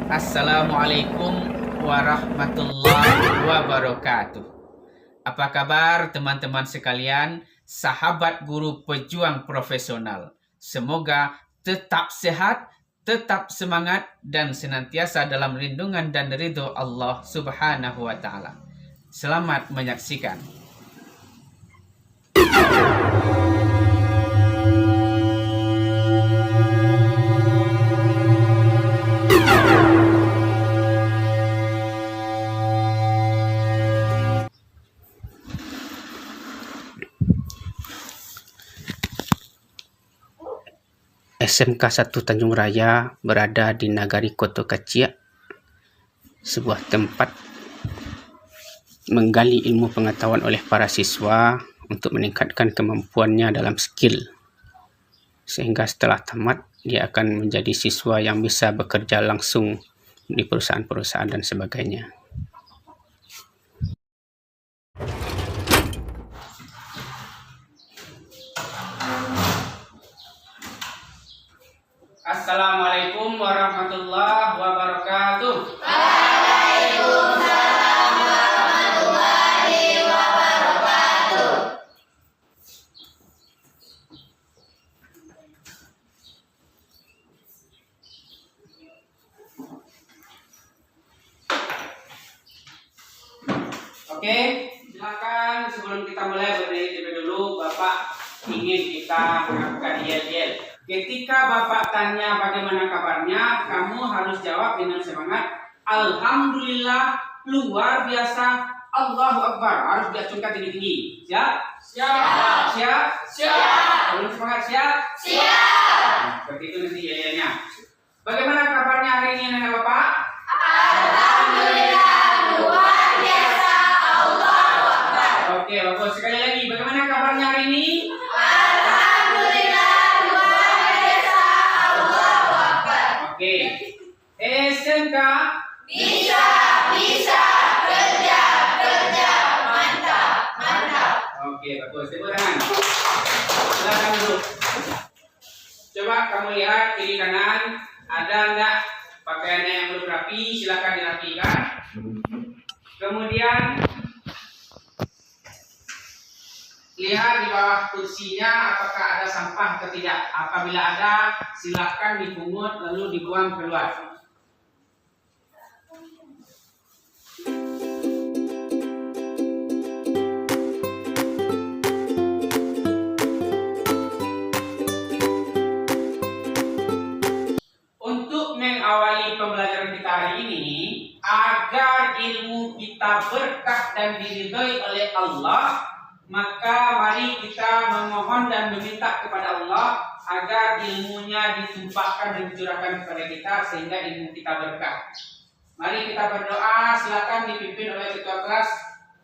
Assalamualaikum warahmatullahi wabarakatuh. Apa kabar teman-teman sekalian, sahabat guru pejuang profesional? Semoga tetap sehat, tetap semangat, dan senantiasa dalam lindungan dan ridho Allah Subhanahu wa Ta'ala. Selamat menyaksikan. SMK 1 Tanjung Raya berada di Nagari Koto Kaciak, sebuah tempat menggali ilmu pengetahuan oleh para siswa untuk meningkatkan kemampuannya dalam skill, sehingga setelah tamat dia akan menjadi siswa yang bisa bekerja langsung di perusahaan-perusahaan dan sebagainya. Assalamualaikum warahmatullahi wabarakatuh. Waalaikumsalam warahmatullahi wabarakatuh. Oke, silakan sebelum kita mulai berdiri dulu, Bapak ingin kita melakukan yel-yel. Ketika Bapak tanya bagaimana kabarnya, kamu harus jawab dengan semangat. Alhamdulillah, luar biasa, Allahu Akbar. Harus diacungkan tinggi-tinggi. Siap? Siap. Siap? Siap. Belum semangat, siap? Siap. Nah, seperti itu nanti yel-yelnya. Bagaimana kabarnya hari ini anak Bapak? Alhamdulillah, luar biasa, Allahu Akbar. Oke, bagus. Sekali lagi, bagaimana kabarnya hari ini? Alhamdulillah, luar biasa, Allahu Akbar. Oke. SMK Bisa, bisa, kerja, kerja, mantap, mantap. Oke, bagus. Tepuk tangan. Silakan duduk. Coba kamu lihat kiri kanan, ada enggak pakaiannya yang belum rapi? Silakan dirapikan. Kemudian lihat di bawah kursinya apakah ada sampah atau tidak. Apabila ada, silakan dipungut lalu dibuang keluar. Untuk mengawali pembelajaran kita hari ini, agar ilmu kita berkah dan diridhoi oleh Allah, maka mari kita memohon dan meminta kepada Allah agar ilmunya ditumpahkan dan dicurahkan kepada kita sehingga ilmu kita berkah. Mari kita berdoa, silakan dipimpin oleh ketua kelas.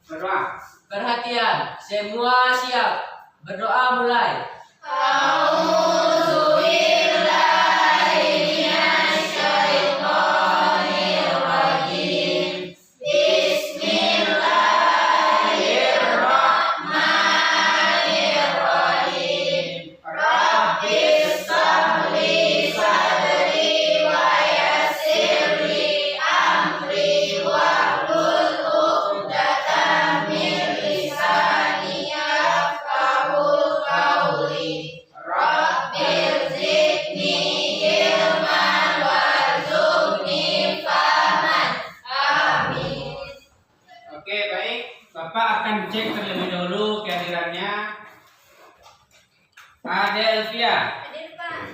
Berdoa. Perhatian, semua siap. Berdoa mulai. A'udzubillahiminasyaitonirrajim. Bismillahirrahmanirrahim. Rabbis shrahli sadri wa yassirli amri wahlul 'uqdatam min lisani yafqahul qawli. Rabbir zidni ilman warzuqni fahman. Amin. Oke, baik. Bapak akan cek terlebih dahulu kehadirannya. Ada Elvia. Hadir, Pak.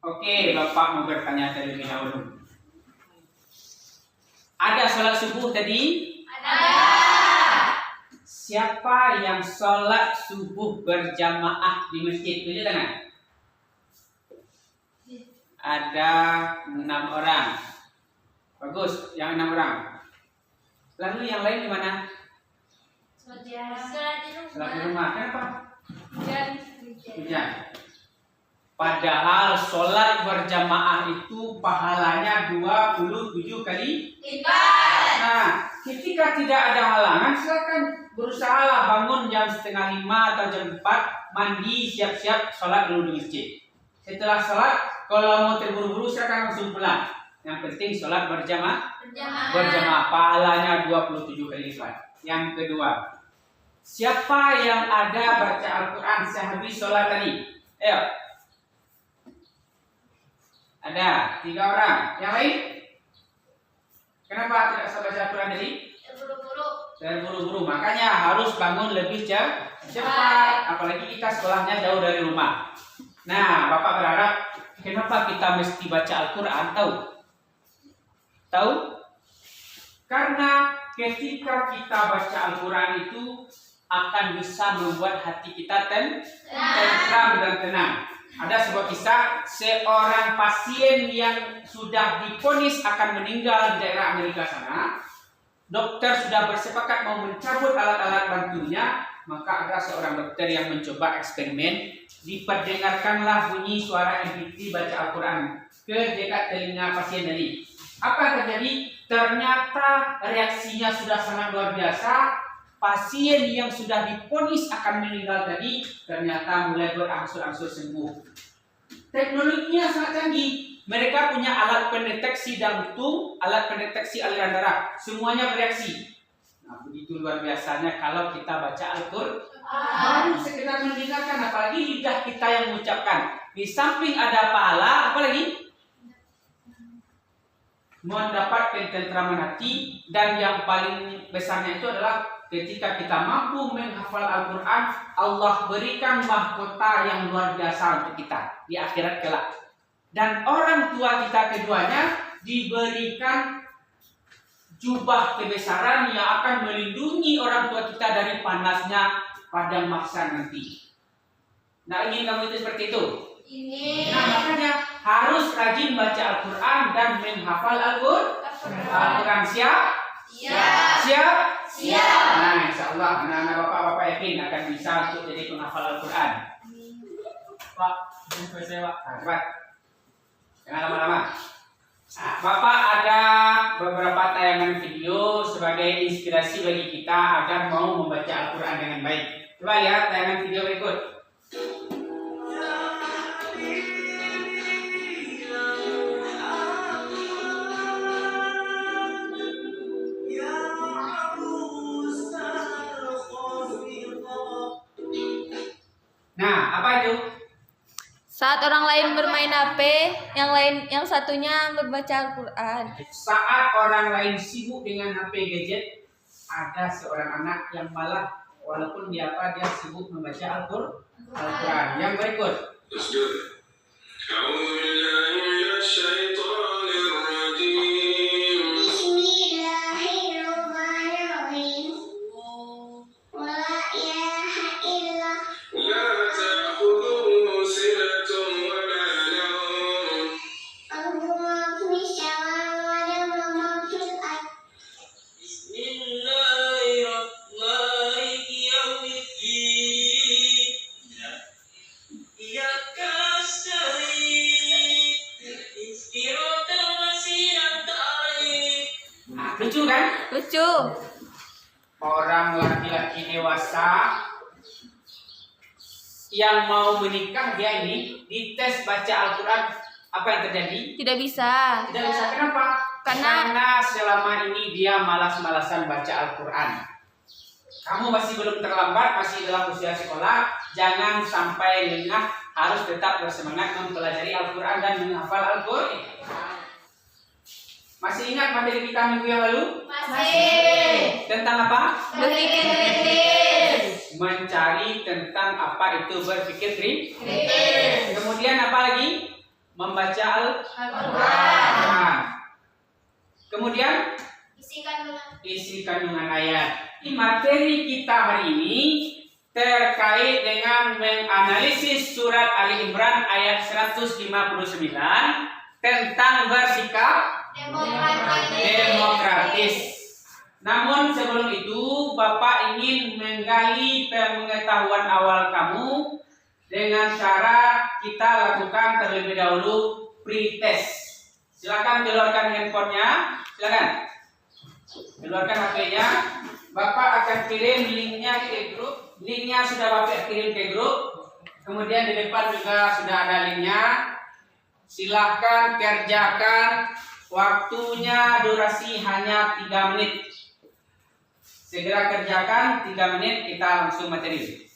Oke, Bapak mau bertanya terlebih dahulu. Ada sholat subuh tadi? Ada. Siapa yang sholat subuh berjamaah di masjid? Tunjuk tangan. Ada 6 orang. Bagus, yang 6 orang. Lalu yang lain di mana? Sholat di Sholat di rumah. rumah. Kenapa? Hujan. Hujan. Padahal sholat berjamaah itu pahalanya 27 kali. Nah, ketika tidak ada halangan, silakan berusahalah bangun jam 4:30 atau jam 4, mandi, siap-siap sholat dulu di masjid. Setelah sholat, kalau mau terburu-buru silakan langsung pulang. Yang penting sholat berjamaah, pahalanya 27 kali lipat. Yang kedua, siapa yang ada baca Al-Quran sehabis sholat tadi? Ayo. Ada 3 orang. Yang lain? Kenapa tidak bisa baca Al-Quran tadi? Terburu-buru. Makanya harus bangun lebih cepat. Apalagi kita sekolahnya jauh dari rumah. Nah, Bapak berharap kenapa kita mesti baca Al-Quran? Tahu? Karena ketika kita baca Al-Quran itu akan bisa membuat hati kita tentram dan tenang. Ada sebuah kisah seorang pasien yang sudah divonis akan meninggal di daerah Amerika sana. Dokter sudah bersepakat mau mencabut alat-alat bantunya, maka ada seorang dokter yang mencoba eksperimen. Diperdengarkanlah bunyi suara MP3 baca Al-Quran ke dekat telinga pasien tadi. Apa yang terjadi? Ternyata reaksinya sudah sangat luar biasa. Pasien yang sudah divonis akan meninggal tadi ternyata mulai berangsur-angsur sembuh. Teknologinya sangat canggih. Mereka punya alat pendeteksi jantung, alat pendeteksi aliran darah, semuanya bereaksi. Nah, begitu luar biasanya kalau kita baca Al-Quran. Baru sekedar mendengarkan, apalagi lidah kita yang mengucapkan. Di samping ada pahala, apalagi mendapatkan ketentraman hati, dan yang paling besarnya itu adalah ketika kita mampu menghafal Al-Quran, Allah berikan mahkota yang luar biasa untuk kita di akhirat kelak. Dan orang tua kita keduanya diberikan jubah kebesaran yang akan melindungi orang tua kita dari panasnya pada masa nanti. Nah, ingin kamu itu seperti itu? Nah, makanya harus rajin baca Al-Quran dan menghafal Al-Quran. Siap? Nah, insya Allah anak-anak bapak-bapak yakin akan bisa untuk jadi penghafal Al-Quran. Pak, cepat. Jangan lama-lama. Nah, Bapak ada beberapa tayangan video sebagai inspirasi bagi kita agar mau membaca Al-Quran dengan baik. Coba lihat tayangan video berikut. Nah, apa itu? Saat orang lain bermain HP, yang satunya membaca Al-Quran. Saat orang lain sibuk dengan HP gadget, ada seorang anak yang malah walaupun dia sibuk membaca Al-Quran. Yang berikut. Lucu kan? Lucu. Orang laki-laki dewasa yang mau menikah, dia ini dites baca Al-Quran, apa yang terjadi? Tidak bisa. Tidak bisa. Kenapa? Karena selama ini dia malas-malasan baca Al-Quran. Kamu masih belum terlambat, masih dalam usia sekolah, jangan sampai lengah, harus tetap bersemangat mempelajari Al-Quran dan menghafal Al-Quran. Masih ingat materi kita minggu yang lalu? Masih. Tentang apa? Berpikir kritis. Mencari tentang apa itu berpikir kritis. Kemudian apa lagi? Membaca Al-Quran. Kemudian isi kandungan ayat. Materi kita hari ini terkait dengan menganalisis surat Ali Imran ayat 159 tentang bersikap demokratis. Namun sebelum itu Bapak ingin menggali pengetahuan awal kamu dengan cara kita lakukan terlebih dahulu pretest. Silakan keluarkan handphonenya, silakan keluarkan HP-nya. Bapak akan kirim linknya ke grup. Linknya sudah Bapak kirim ke grup. Kemudian di depan juga sudah ada linknya. Silakan kerjakan. Waktunya durasi hanya 3 menit. Segera kerjakan 3 menit, kita langsung materi.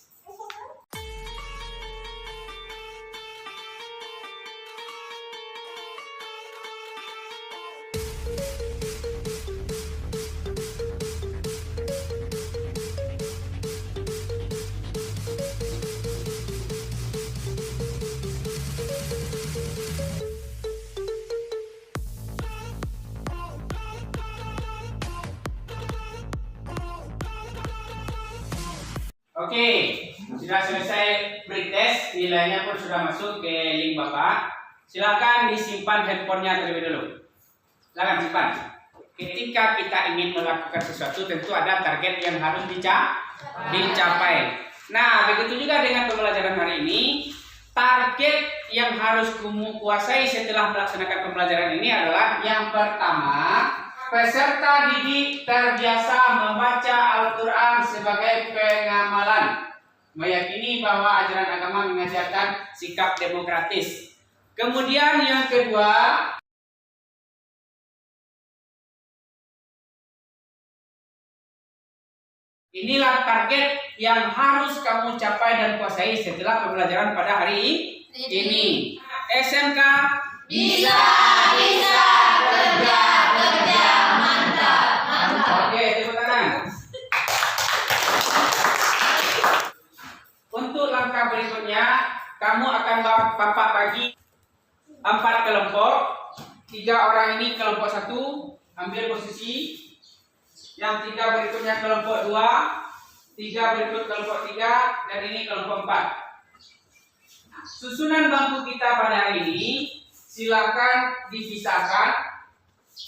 Oke, sudah selesai pretest, nilainya pun sudah masuk ke link Bapak. Silakan disimpan handphonenya terlebih dahulu. Silakan simpan. Ketika kita ingin melakukan sesuatu, tentu ada target yang harus dicapai. Nah, begitu juga dengan pembelajaran hari ini. Target yang harus kamu kuasai setelah melaksanakan pembelajaran ini adalah yang pertama, peserta didik terbiasa membaca Al-Quran sebagai pengamalan, meyakini bahwa ajaran agama mengajarkan sikap demokratis. Kemudian yang kedua, inilah target yang harus kamu capai dan kuasai setelah pembelajaran pada hari ini. SMK Bisa, kerja, mantap. Oke, tepuk tangan. Untuk langkah berikutnya, kamu akan Bapak bagi 4 kelompok. 3 orang ini kelompok 1, ambil posisi. Yang 3 berikutnya kelompok 2, 3 berikut kelompok 3, dan ini kelompok 4. Susunan bangku kita pada hari ini, silakan dipisahkan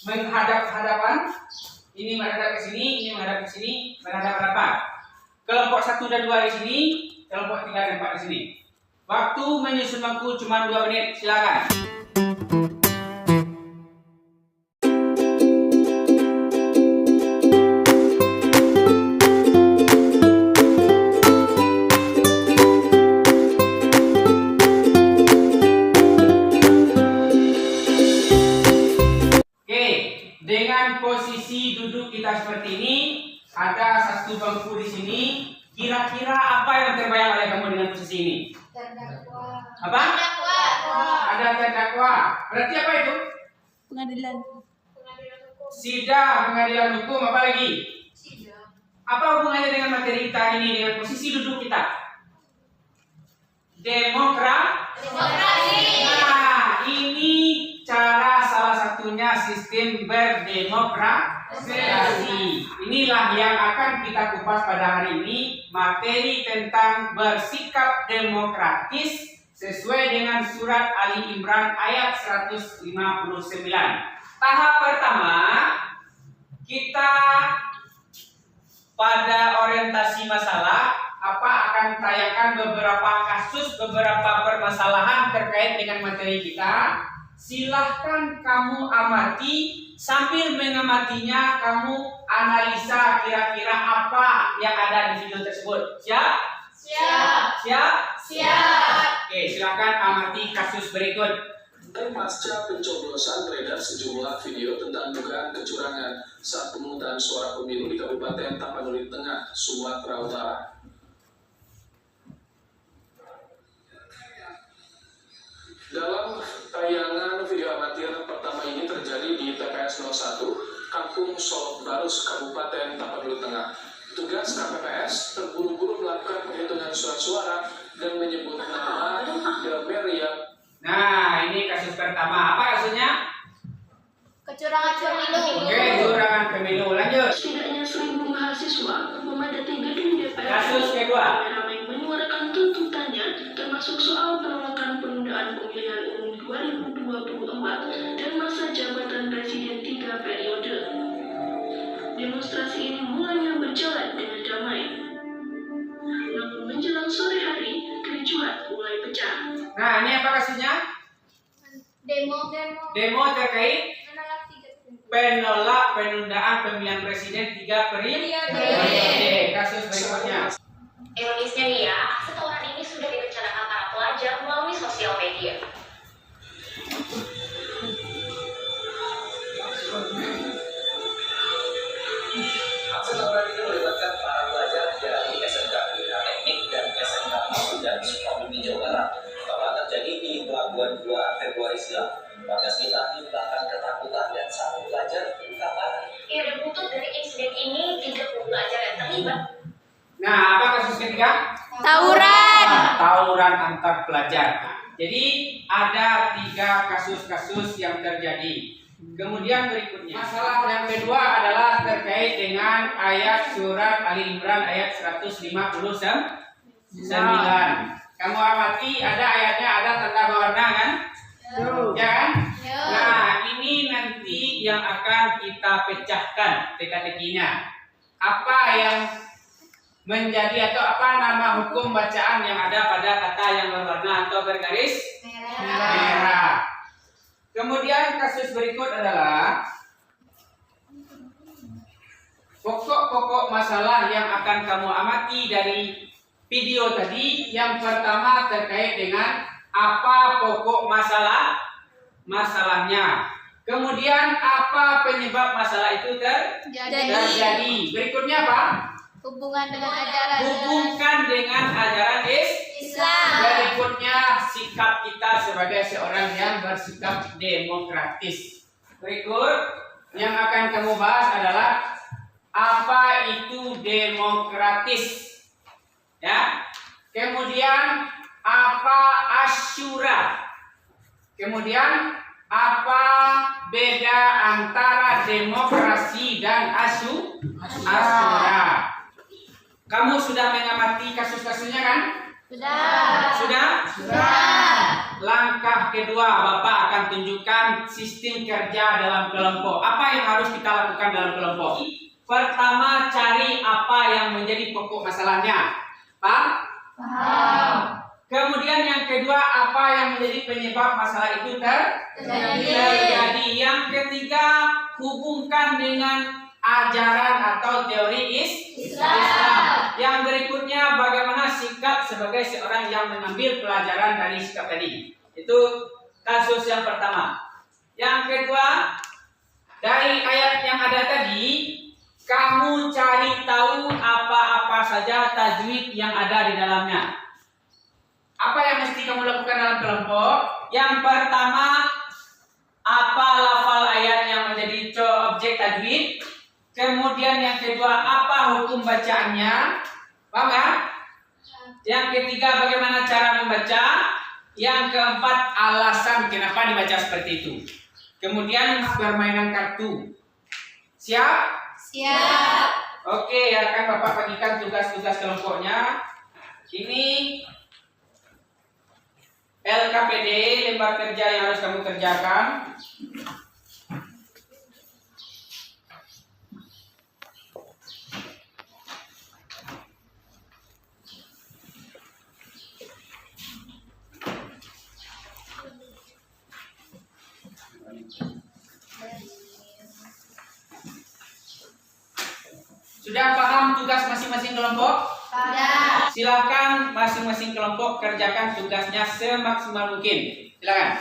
menghadap-hadapan. Ini menghadap ke sini, ini menghadap ke sini, menghadap-hadapan. Kelompok 1 dan 2 di sini, kelompok 3 dan 4 di sini. Waktu menyusun bangku cuma 2 menit, silakan. Dengan posisi duduk kita seperti ini, ada 1 bangku di sini. Kira-kira apa yang terbayang oleh kamu dengan posisi ini? Apa? Ada terdakwa. Berarti apa itu? Pengadilan. Sidang pengadilan hukum, apa lagi? Apa hubungannya dengan materi kita ini, dengan posisi duduk kita? Demokrasi. Nah, ini cara salah satunya sistem berdemokrasi. Inilah yang akan kita kupas pada hari ini, materi tentang bersikap demokratis sesuai dengan surat Ali Imran ayat 159. Tahap pertama, kita pada orientasi masalah akan tayangkan beberapa kasus, beberapa permasalahan terkait dengan materi kita. Silahkan kamu amati, sambil mengamatinya kamu analisa kira-kira apa yang ada di video tersebut. Siap? Siap. Oke, silahkan amati kasus berikut. Pasca pencoblosan beredar sejumlah video tentang dugaan kecurangan saat pemungutan suara pemilu di Kabupaten Tapanuli Tengah, Sumatera Utara. Dalam tayangan video amatir pertama ini terjadi di TPS 01, Kampung Solok Barus, Kabupaten Tapanuli Tengah. Tugas KPPS terburu-buru melakukan penghitungan surat suara dan menyebut nama Delmeria. Nah, ini kasus pertama. Apa kasusnya? Kecurangan pemilu. Oke, kecurangan pemilu. gedung DPR Kasus kedua. ramai menyuarakan tuntutannya, termasuk soal penolakan penundaan pemilihan umum 2024 dan masa jabatan presiden 3 periode. Demonstrasi ini mulanya berjalan dengan damai. Namun menjelang sore hari, kericuhan mulai pecah. Nah, ini apa kasusnya? Demo terkait penolak penundaan pemilihan presiden 3 periode. Kasus berikutnya. Ironisnya nih ya, aksi tawuran ini sudah direncanakan para pelajar melalui sosial media. Aksi tawuran ini melibatkan para pelajar dari SMK Pilihan Teknik dan SMK dan Sukabumi, Jawa Barat. Telah terjadi di Pelabuhan 2 Februari silam. Warga sekitar menimbulkan ketakutan dan satu pelajar luka parah. Ya, dan buntut dari insiden ini 30 pelajar yang terlibat. Nah, apa kasus ketiga? Tawuran. Tawuran antar pelajar. Jadi ada 3 kasus-kasus yang terjadi. Kemudian berikutnya, masalah yang kedua adalah terkait dengan ayat surat Ali Imran ayat 159. Kamu amati ada ayatnya, ada tanda berwarna kan? Ya kan? Nah, ini nanti yang akan kita pecahkan teka-tekinya. Apa yang menjadi atau apa nama hukum bacaan yang ada pada kata yang berwarna atau bergaris merah. Kemudian kasus berikut adalah pokok-pokok masalah yang akan kamu amati dari video tadi. Yang pertama terkait dengan apa pokok masalahnya. Kemudian apa penyebab masalah itu terjadi. Berikutnya apa? Hubungan dengan ajaran Hubungkan dengan ajaran Islam. Berikutnya sikap kita sebagai seorang yang bersikap demokratis. Berikut yang akan kamu bahas adalah apa itu demokratis. Ya. Kemudian apa Asyura. Kemudian apa beda antara demokrasi dan Asyura. Kamu sudah mengamati kasus-kasusnya kan? Sudah? Langkah kedua, Bapak akan tunjukkan sistem kerja dalam kelompok. Apa yang harus kita lakukan dalam kelompok? Pertama, cari apa yang menjadi pokok masalahnya. Paham? Kemudian yang kedua, apa yang menjadi penyebab masalah itu terjadi. Yang ketiga, hubungkan dengan ajaran atau teori Islam. Yang berikutnya, bagaimana sikap sebagai seorang yang mengambil pelajaran dari sikap tadi. Itu kasus yang pertama. Yang kedua, dari ayat yang ada tadi, kamu cari tahu apa-apa saja tajwid yang ada di dalamnya. Apa yang mesti kamu lakukan dalam kelompok? Yang pertama, apa lafal ayat yang menjadi objek tajwid. Kemudian yang kedua, apa hukum bacaannya? Paham kan? Yang ketiga, bagaimana cara membaca? Yang keempat, alasan kenapa dibaca seperti itu. Kemudian permainan kartu. Siap? Oke, akan Bapak bagikan tugas-tugas kelompoknya. Ini LKPD, lembar kerja yang harus kamu kerjakan. Sudah paham tugas masing-masing kelompok? Silakan masing-masing kelompok kerjakan tugasnya semaksimal mungkin. Silakan.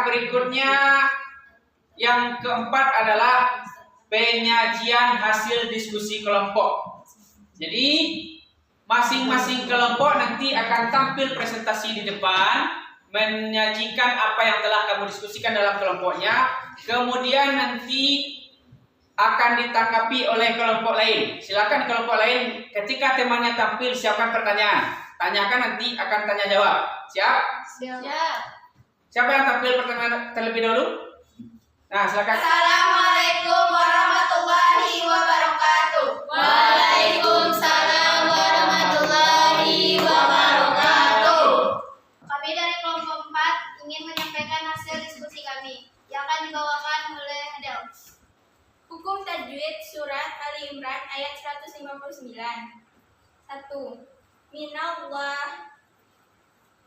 berikutnya yang keempat adalah penyajian hasil diskusi kelompok. Jadi masing-masing kelompok nanti akan tampil presentasi di depan, menyajikan apa yang telah kamu diskusikan dalam kelompoknya. Kemudian nanti akan ditanggapi oleh kelompok lain. Silakan kelompok lain ketika temannya tampil siapkan pertanyaan. Tanyakan, nanti akan tanya jawab. Siap? Siap. Siapa yang tampil pertanyaan terlebih dahulu? Nah, silakan. Assalamualaikum warahmatullahi wabarakatuh. Waalaikumsalam warahmatullahi wabarakatuh. Kami dari kelompok 4 ingin menyampaikan hasil diskusi kami yang akan dibawakan oleh Adel. Hukum tajwid surat Ali Imran ayat 159. 1. Minallah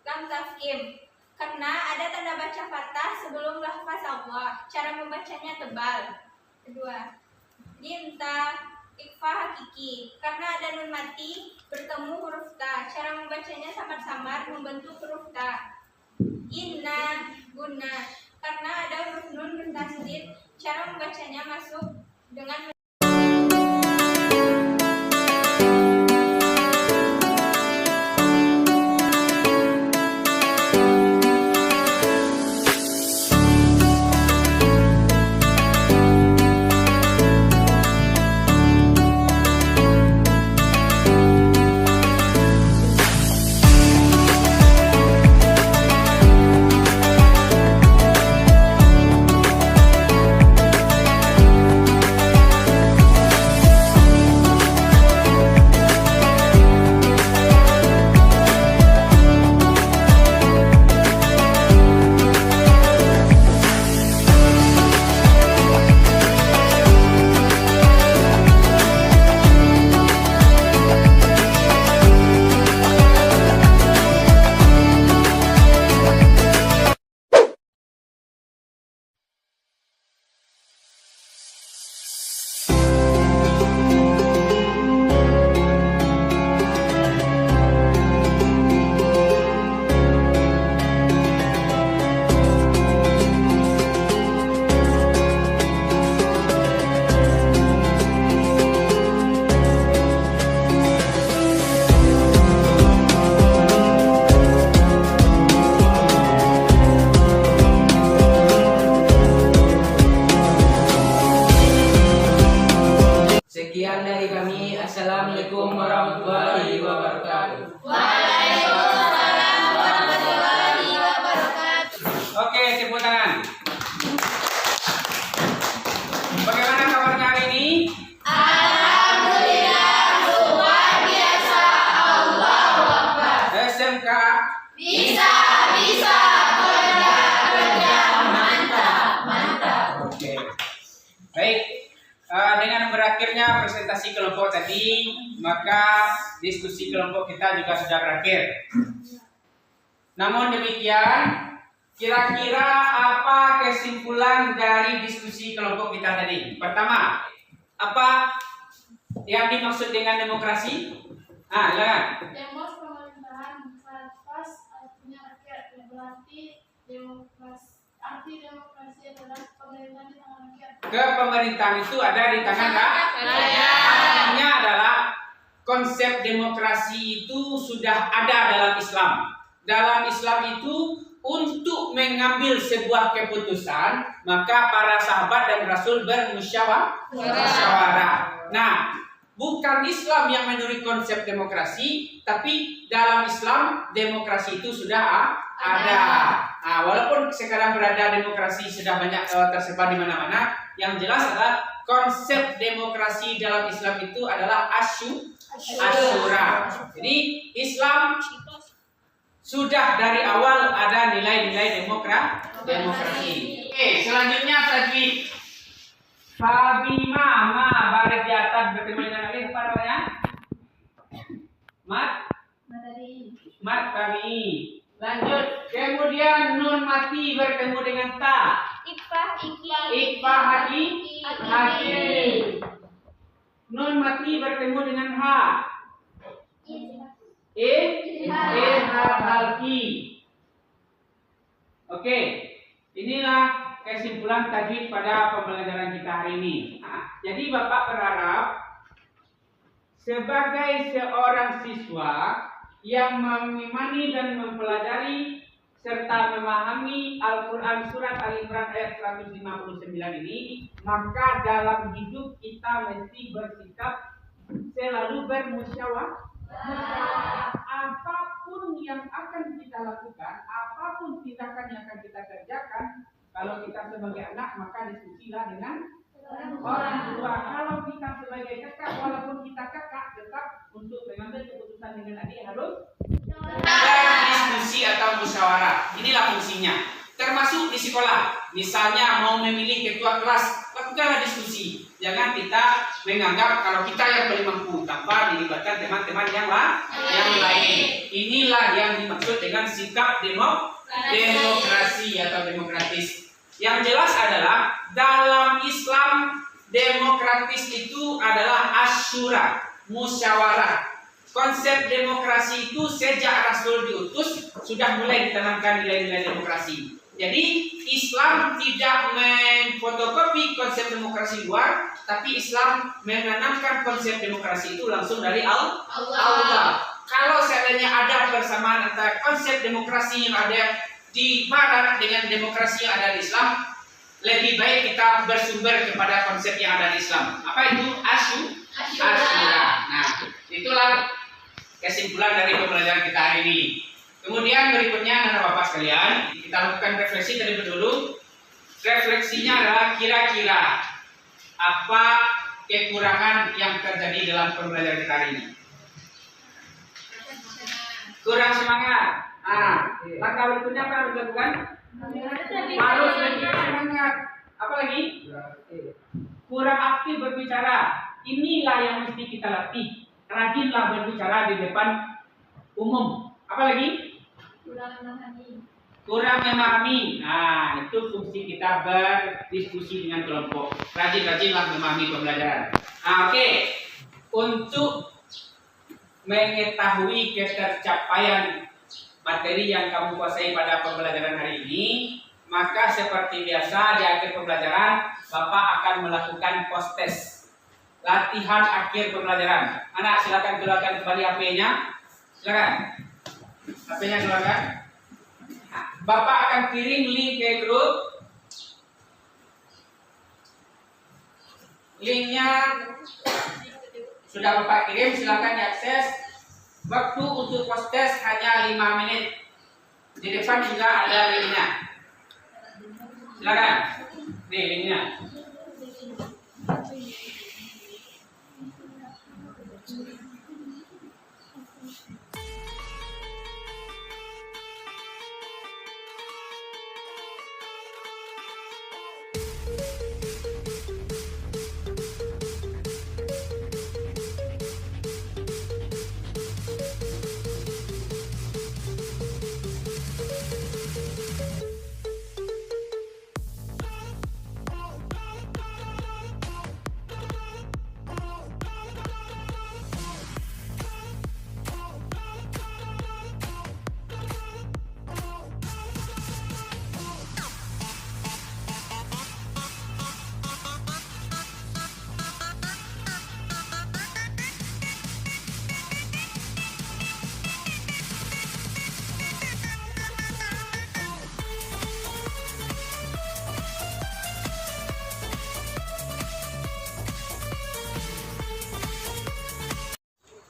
lam tafkim. Karena ada tanda baca fathah sebelum lafaz Allah. Cara membacanya tebal. 2. Limta ikfa hakiki. Karena ada nun mati bertemu huruf ta. Cara membacanya samar-samar membentuk huruf ta. Inna guna. Karena ada huruf nun bertasdid. Cara membacanya masuk dengan Sekian dari kami. Assalamualaikum warahmatullahi wabarakatuh. Waalaikumsalam warahmatullahi wabarakatuh. Oke, tepuk tangan. Bagaimana kabarnya hari ini? Alhamdulillah, luar biasa. Allahu Akbar. SMK Bisa, kerja, mantap. Oke. Baik. Dengan berakhirnya presentasi kelompok tadi, maka diskusi kelompok kita juga sudah berakhir. Namun demikian, kira-kira apa kesimpulan dari diskusi kelompok kita tadi? Pertama, apa yang dimaksud dengan demokrasi? Silakan. demos pemerintahan pas artinya rakyat. Yang berarti arti demokrasi adalah pemerintahan di tangan rakyat. Kepemerintahan itu ada di tangan rakyat. Artinya adalah konsep demokrasi itu sudah ada dalam Islam. Dalam Islam itu untuk mengambil sebuah keputusan, maka para sahabat dan Rasul bermusyawarah. Nah, bukan Islam yang menurut konsep demokrasi, tapi dalam Islam demokrasi itu sudah ada. Nah, walaupun sekarang berada demokrasi sudah banyak tersebar di mana-mana, yang jelas adalah konsep demokrasi dalam Islam itu adalah asyura. Jadi Islam sudah dari awal ada nilai-nilai demokrasi. Oke, selanjutnya tajwid. Fabima ma baris di atas bertemu dengan alif apa namanya? Mat kami. Lanjut. Kemudian nun mati bertemu dengan ta. Ikfa haki. Nun mati bertemu dengan ha. Halki. Oke. Inilah kesimpulan tajwid pada pembelajaran kita hari ini. Nah, jadi Bapak berharap sebagai seorang siswa yang mengimani dan mempelajari serta memahami Al-Quran Surat Al-Imran ayat 159 ini, maka dalam hidup kita mesti bersikap selalu bermusyawarah. Apapun yang akan kita lakukan, apapun tindakan yang akan kita kerjakan, kalau kita sebagai anak maka diskusilah dengan orang tua. Kalau kita sebagai kakak, walaupun kita kakak, tetap untuk mengambil keputusan dengan adik harus berdiskusi atau musyawarah. Inilah fungsinya. Termasuk di sekolah, misalnya mau memilih ketua kelas, lakukanlah diskusi. Jangan kita menganggap kalau kita yang paling mampu tanpa dilibatkan teman-teman yang lain. Inilah yang dimaksud dengan sikap demokrasi atau demokratis. Yang jelas adalah dalam Islam demokratis itu adalah asyura, musyawarah. Konsep demokrasi itu sejak Rasul diutus sudah mulai ditanamkan nilai-nilai demokrasi. Jadi Islam tidak memfotokopi konsep demokrasi luar, tapi Islam menanamkan konsep demokrasi itu langsung dari Allah. Kalau seandainya ada persamaan antara konsep demokrasi yang ada di Barat dengan demokrasi yang ada di Islam, lebih baik kita bersumber kepada konsep yang ada di Islam. Apa itu? Asyura. Nah, itulah kesimpulan dari pembelajaran kita hari ini. Kemudian berikutnya anak bapak sekalian, kita lakukan refleksi terlebih dahulu. Refleksinya adalah kira-kira apa kekurangan yang terjadi dalam pembelajaran kita hari ini. Kurang semangat. Langkah berikutnya apa yang harus dilakukan? Harus lebih semangat. Apa lagi? Kurang aktif berbicara. Inilah yang mesti kita latih. Rajinlah berbicara di depan umum. Apa lagi? Kurang memahami. Nah, itu fungsi kita berdiskusi dengan kelompok. Rajin-rajinlah memahami pembelajaran. Oke. Untuk mengetahui ketercapaian materi yang kamu kuasai pada pembelajaran hari ini, maka seperti biasa di akhir pembelajaran Bapak akan melakukan post test, latihan akhir pembelajaran. Anak silakan keluarkan kembali HP-nya. Silakan. HP-nya keluarkan. Bapak akan kirim link ke grup. Linknya sudah Bapak kirim, silakan diakses. Waktu untuk post test hanya 5 menit. Di depan juga ada linknya. Silakan. Nih linknya.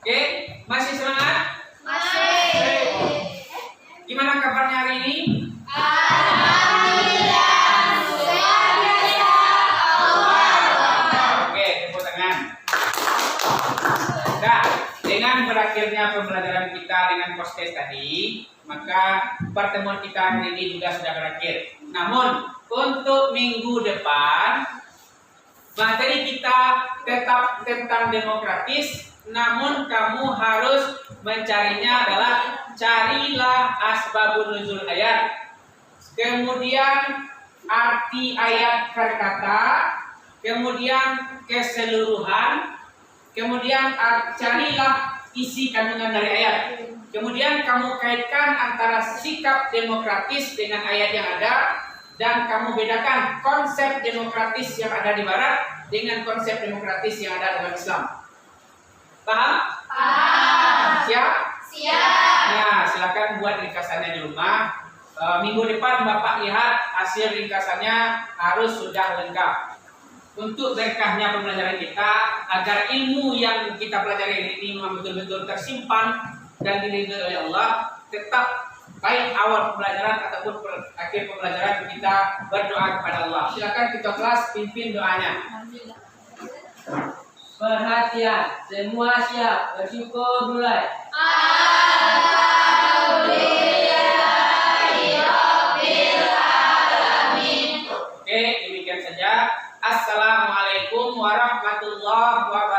Oke, masih semangat? Masih. Gimana kabarnya hari ini? Alhamdulillah, luar biasa. Oke, tepuk tangan. Nah, dengan berakhirnya pembelajaran kita dengan post test tadi, maka pertemuan kita hari ini juga sudah berakhir. Namun, untuk minggu depan, materi kita tetap tentang demokratis. Namun kamu harus mencarinya adalah carilah asbabun nuzul ayat, kemudian arti ayat per kata, kemudian keseluruhan, kemudian carilah isi kandungan dari ayat. Kemudian kamu kaitkan antara sikap demokratis dengan ayat yang ada, dan kamu bedakan konsep demokratis yang ada di Barat dengan konsep demokratis yang ada dalam Islam. Paham? Paham. Siap? Siap. Nah, silakan buat ringkasannya di rumah. Minggu depan Bapak lihat hasil ringkasannya harus sudah lengkap. Untuk berkahnya pembelajaran kita, agar ilmu yang kita pelajari ini memang betul-betul tersimpan dan diridhoi oleh Allah, tetap baik awal pembelajaran ataupun akhir pembelajaran kita berdoa kepada Allah. Silakan kita kelas pimpin doanya. Perhatian, semua siap, bersyukur mulai. Oke, demikian saja. Assalamualaikum warahmatullahi wabarakatuh.